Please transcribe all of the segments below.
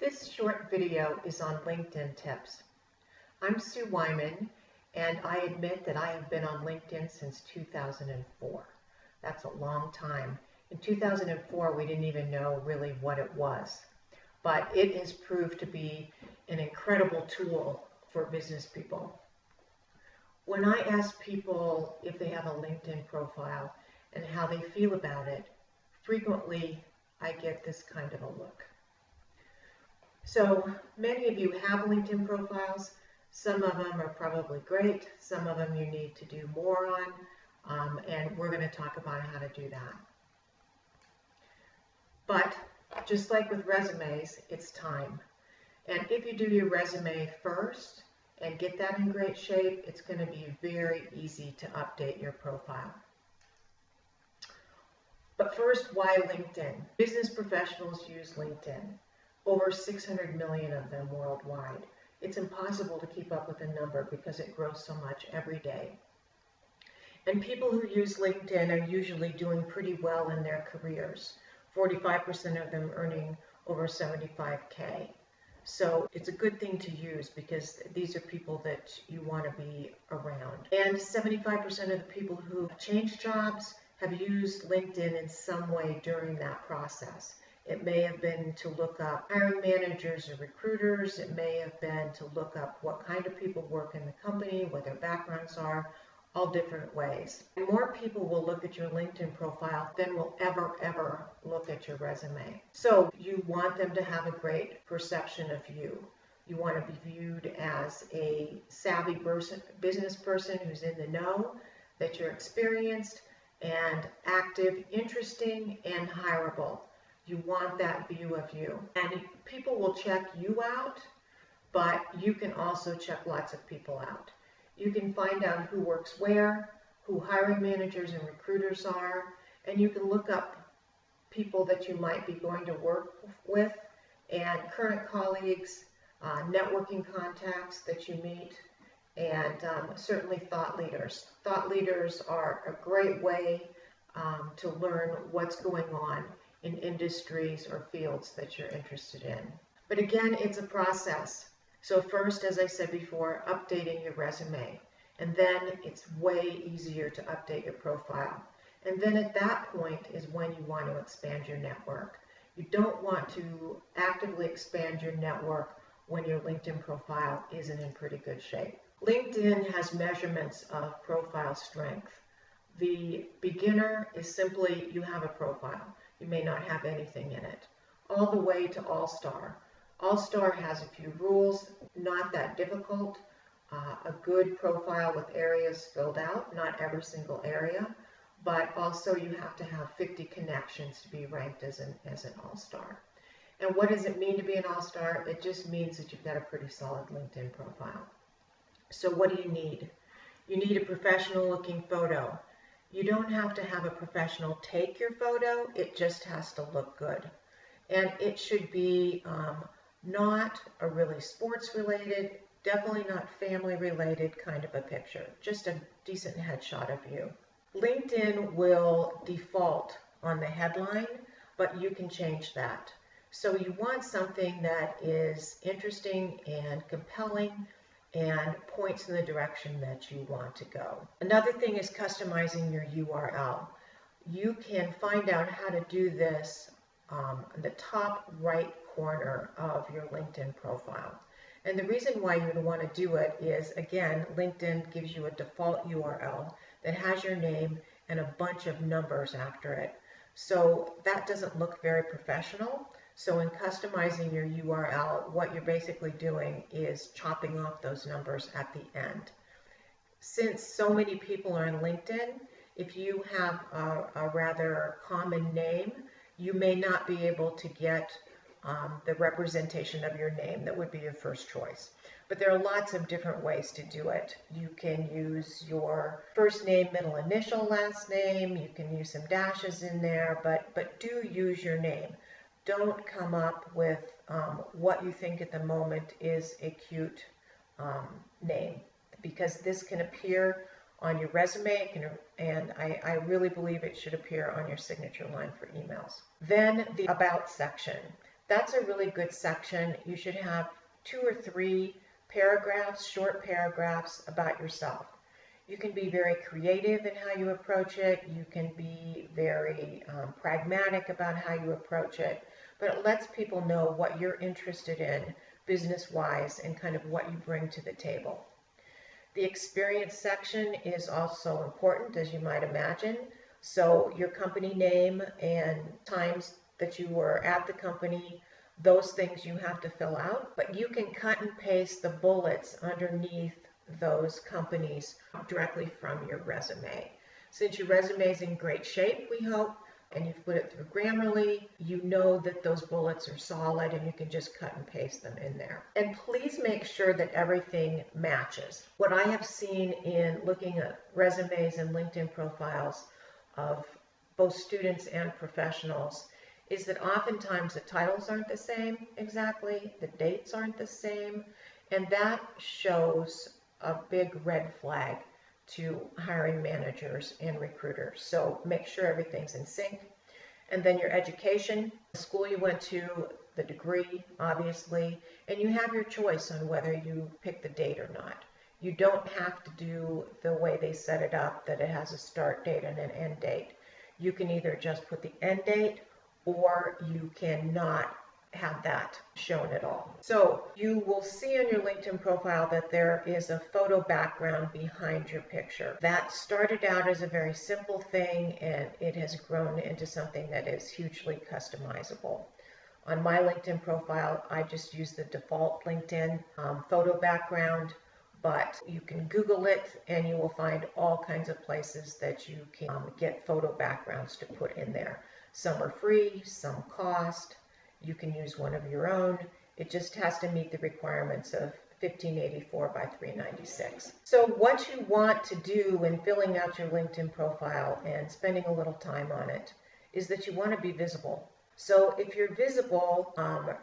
This short video is on LinkedIn tips. I'm Sue Wyman, and I admit that I have been on LinkedIn since 2004. That's a long time. In 2004, we didn't even know really what it was, but it has proved to be an incredible tool for business people. When I ask people if they have a LinkedIn profile and how they feel about it, frequently I get this kind of a look. So many of you have LinkedIn profiles. Some of them are probably great. Some of them you need to do more on, and we're going to talk about how to do that. But just like with resumes, it's time. And if you do your resume first and get that in great shape, it's going to be very easy to update your profile. But first, why LinkedIn? Business professionals use LinkedIn. Over 600 million of them worldwide. It's impossible to keep up with the number because it grows so much every day. And people who use LinkedIn are usually doing pretty well in their careers. 45% of them earning over 75K. So it's a good thing to use because these are people that you want to be around. And 75% of the people who change jobs have used LinkedIn in some way during that process. It may have been to look up hiring managers or recruiters. It may have been to look up what kind of people work in the company, what their backgrounds are, all different ways. And more people will look at your LinkedIn profile than will ever look at your resume. So you want them to have a great perception of you. You want to be viewed as a savvy business person who's in the know, that you're experienced and active, interesting, and hireable. You want that view of you. And people will check you out, but you can also check lots of people out. You can find out who works where, who hiring managers and recruiters are, and you can look up people that you might be going to work with, and current colleagues, networking contacts that you meet, and certainly thought leaders. Thought leaders are a great way to learn what's going on in industries or fields that you're interested in. But again, it's a process. So first, as I said before, updating your resume. And then it's way easier to update your profile. And then at that point is when you want to expand your network. You don't want to actively expand your network when your LinkedIn profile isn't in pretty good shape. LinkedIn has measurements of profile strength. The beginner is simply you have a profile. You may not have anything in it. All the way to All-Star. All-Star has a few rules, not that difficult. A good profile with areas filled out, not every single area, but also you have to have 50 connections to be ranked as an All-Star. And what does it mean to be an All-Star? It just means that you've got a pretty solid LinkedIn profile. So what do you need? You need a professional looking photo. You don't have to have a professional take your photo, it just has to look good. And it should be not a really sports related, definitely not family related kind of a picture, just a decent headshot of you. LinkedIn will default on the headline, but you can change that. So you want something that is interesting and compelling and points in the direction that you want to go. Another thing is customizing your URL. You can find out how to do this in the top right corner of your LinkedIn profile. And the reason why you would want to do it is, again, LinkedIn gives you a default URL that has your name and a bunch of numbers after it. So that doesn't look very professional. So in customizing your URL, what you're basically doing is chopping off those numbers at the end. Since so many people are on LinkedIn, if you have a rather common name, you may not be able to get the representation of your name that would be your first choice. But there are lots of different ways to do it. You can use your first name, middle initial, last name. You can use some dashes in there, but do use your name. Don't come up with what you think at the moment is a cute name, because this can appear on your resume, and I really believe it should appear on your signature line for emails. Then the About section. That's a really good section. You should have 2 or 3 paragraphs, short paragraphs about yourself. You can be very creative in how you approach it. You can be very pragmatic about how you approach it, but it lets people know what you're interested in business-wise and kind of what you bring to the table. The experience section is also important, as you might imagine. So your company name and times that you were at the company, those things you have to fill out, but you can cut and paste the bullets underneath those companies directly from your resume. Since your resume is in great shape, we hope, and you've put it through Grammarly, you know that those bullets are solid and you can just cut and paste them in there. And please make sure that everything matches. What I have seen in looking at resumes and LinkedIn profiles of both students and professionals is that oftentimes the titles aren't the same exactly, the dates aren't the same, and that shows a big red flag to hiring managers and recruiters. So make sure everything's in sync. And then your education, the school you went to, the degree, obviously, and you have your choice on whether you pick the date or not. You don't have to do the way they set it up, that it has a start date and an end date. You can either just put the end date or you cannot have that shown at all. So you will see on your LinkedIn profile that there is a photo background behind your picture. That started out as a very simple thing and it has grown into something that is hugely customizable. On my LinkedIn profile, I just use the default LinkedIn photo background, but you can Google it and you will find all kinds of places that you can get photo backgrounds to put in there. Some are free, some cost. You can use one of your own. It just has to meet the requirements of 1584 by 396. So what you want to do when filling out your LinkedIn profile and spending a little time on it is that you want to be visible. So if you're visible,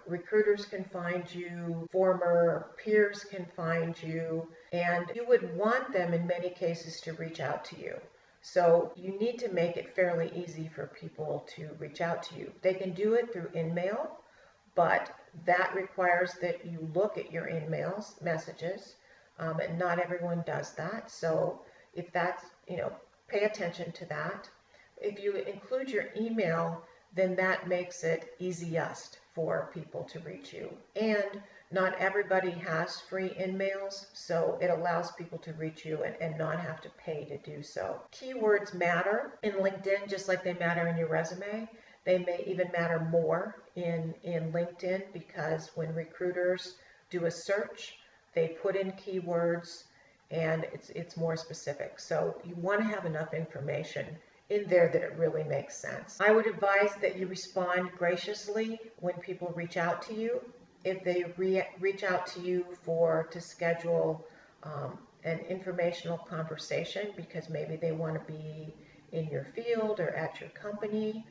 recruiters can find you, former peers can find you, and you would want them in many cases to reach out to you. So you need to make it fairly easy for people to reach out to you. They can do it through InMail, but that requires that you look at your InMail messages, and not everyone does that. So if that's, pay attention to that. If you include your email, then that makes it easiest for people to reach you. And not everybody has free InMails, so it allows people to reach you and not have to pay to do so. Keywords matter in LinkedIn just like they matter in your resume. They may even matter more in LinkedIn because when recruiters do a search, they put in keywords and it's more specific. So you want to have enough information in there that it really makes sense. I would advise that you respond graciously when people reach out to you. If they reach out to you to schedule an informational conversation because maybe they want to be in your field or at your company,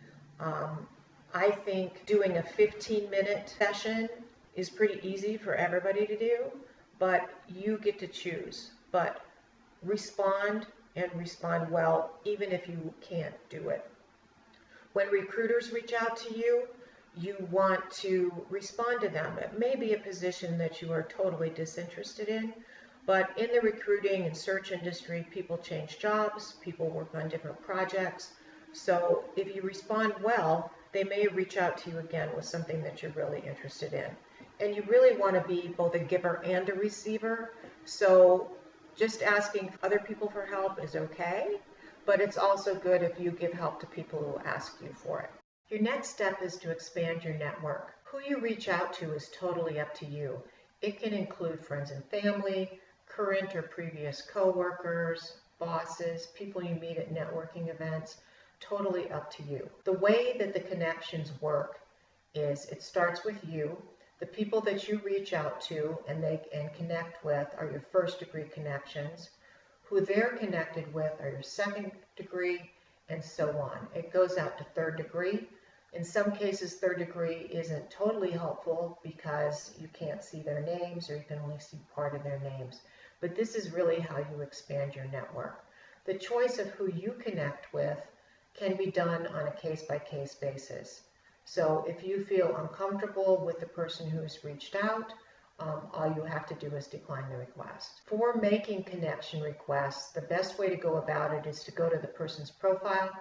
I think doing a 15-minute session is pretty easy for everybody to do, but you get to choose. But respond and respond well, even if you can't do it. When recruiters reach out to you, you want to respond to them. It may be a position that you are totally disinterested in, but in the recruiting and search industry, people change jobs, people work on different projects. So if you respond well, they may reach out to you again with something that you're really interested in. And you really want to be both a giver and a receiver. So just asking other people for help is okay, but it's also good if you give help to people who ask you for it. Your next step is to expand your network. Who you reach out to is totally up to you. It can include friends and family, current or previous coworkers, bosses, people you meet at networking events, totally up to you. The way that the connections work is it starts with you. The people that you reach out to and connect with are your first degree connections. Who they're connected with are your second degree, and so on. It goes out to third degree. In some cases, third degree isn't totally helpful because you can't see their names or you can only see part of their names. But this is really how you expand your network. The choice of who you connect with can be done on a case-by-case basis. So if you feel uncomfortable with the person who has reached out, all you have to do is decline the request. For making connection requests, the best way to go about it is to go to the person's profile,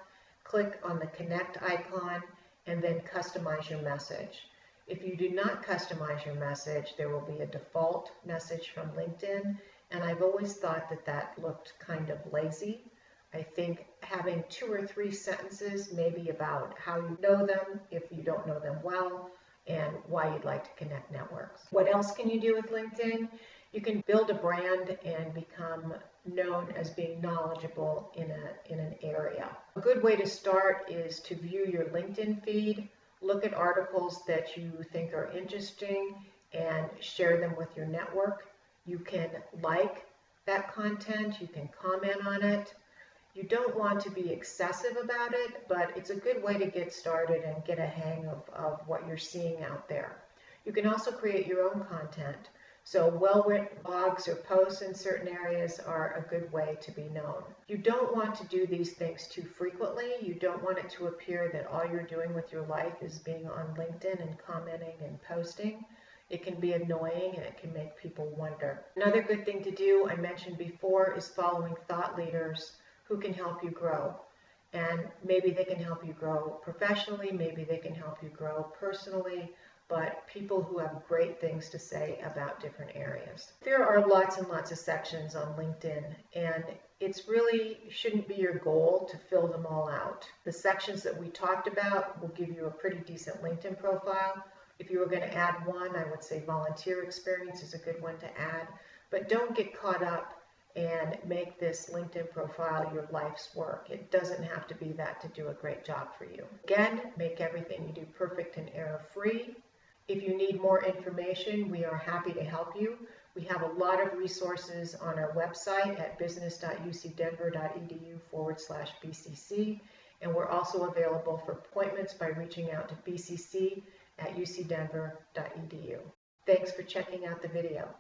click on the connect icon, and then customize your message. If you do not customize your message, there will be a default message from LinkedIn, and I've always thought that that looked kind of lazy. I think having 2 or 3 sentences maybe about how you know them if you don't know them well, and why you'd like to connect networks. What else can you do with LinkedIn? You can build a brand and become known as being knowledgeable in an area. A good way to start is to view your LinkedIn feed, look at articles that you think are interesting, and share them with your network. You can like that content, you can comment on it. You don't want to be excessive about it, but it's a good way to get started and get a hang of what you're seeing out there. You can also create your own content. So well-written blogs or posts in certain areas are a good way to be known. You don't want to do these things too frequently. You don't want it to appear that all you're doing with your life is being on LinkedIn and commenting and posting. It can be annoying and it can make people wonder. Another good thing to do, I mentioned before, is following thought leaders who can help you grow. And maybe they can help you grow professionally, maybe they can help you grow personally, but people who have great things to say about different areas. There are lots and lots of sections on LinkedIn, and it's really shouldn't be your goal to fill them all out. The sections that we talked about will give you a pretty decent LinkedIn profile. If you were going to add one, I would say volunteer experience is a good one to add, but don't get caught up and make this LinkedIn profile your life's work. It doesn't have to be that to do a great job for you. Again, make everything you do perfect and error-free. If you need more information, we are happy to help you. We have a lot of resources on our website at business.ucdenver.edu/BCC, and we're also available for appointments by reaching out to bcc@ucdenver.edu. Thanks for checking out the video.